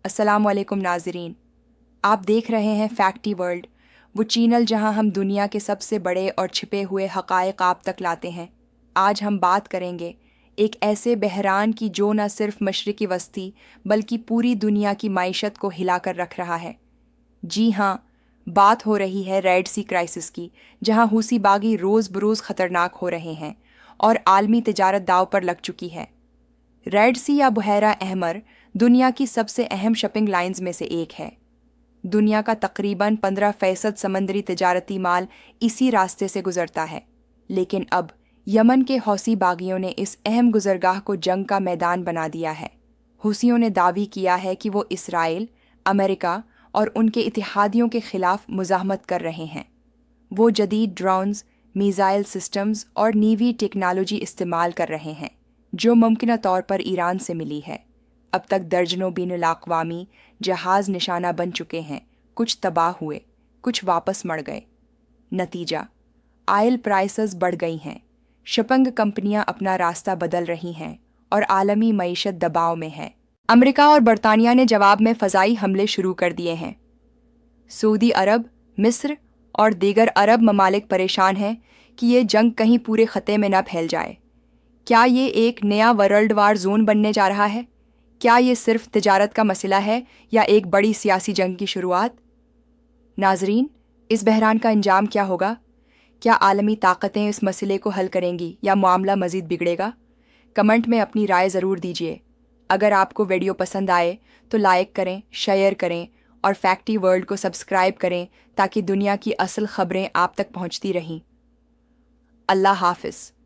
السلام علیکم ناظرین، آپ دیکھ رہے ہیں فیکٹی ورلڈ، وہ چینل جہاں ہم دنیا کے سب سے بڑے اور چھپے ہوئے حقائق آپ تک لاتے ہیں۔ آج ہم بات کریں گے ایک ایسے بحران کی جو نہ صرف مشرقی وسطی بلکہ پوری دنیا کی معیشت کو ہلا کر رکھ رہا ہے۔ جی ہاں، بات ہو رہی ہے ریڈ سی کرائسس کی، جہاں حوثی باغی روز بروز خطرناک ہو رہے ہیں اور عالمی تجارت داؤ پر لگ چکی ہے۔ ریڈ سی یا بحیرہ احمر دنیا کی سب سے اہم شپنگ لائنز میں سے ایک ہے۔ دنیا کا تقریباً 15% سمندری تجارتی مال اسی راستے سے گزرتا ہے، لیکن اب یمن کے حوثی باغیوں نے اس اہم گزرگاہ کو جنگ کا میدان بنا دیا ہے۔ حوثیوں نے دعوی کیا ہے کہ وہ اسرائیل، امریکہ اور ان کے اتحادیوں کے خلاف مزاحمت کر رہے ہیں۔ وہ جدید ڈرونز، میزائل سسٹمز اور نیوی ٹیکنالوجی استعمال کر رہے ہیں جو ممکنہ طور پر ایران سے ملی ہے۔ اب تک درجنوں بین الاقوامی جہاز نشانہ بن چکے ہیں، کچھ تباہ ہوئے، کچھ واپس مڑ گئے۔ نتیجہ، آئل پرائسز بڑھ گئی ہیں، شپنگ کمپنیاں اپنا راستہ بدل رہی ہیں اور عالمی معیشت دباؤ میں ہے۔ امریکہ اور برطانیہ نے جواب میں فضائی حملے شروع کر دیے ہیں۔ سعودی عرب، مصر اور دیگر عرب ممالک پریشان ہیں کہ یہ جنگ کہیں پورے خطے میں نہ پھیل جائے۔ کیا یہ ایک نیا ورلڈ وار زون بننے جا رہا ہے؟ کیا یہ صرف تجارت کا مسئلہ ہے یا ایک بڑی سیاسی جنگ کی شروعات؟ ناظرین، اس بحران کا انجام کیا ہوگا؟ کیا عالمی طاقتیں اس مسئلے کو حل کریں گی یا معاملہ مزید بگڑے گا؟ کمنٹ میں اپنی رائے ضرور دیجیے۔ اگر آپ کو ویڈیو پسند آئے تو لائک کریں، شیئر کریں اور فیکٹی ورلڈ کو سبسکرائب کریں تاکہ دنیا کی اصل خبریں آپ تک پہنچتی رہیں۔ اللہ حافظ۔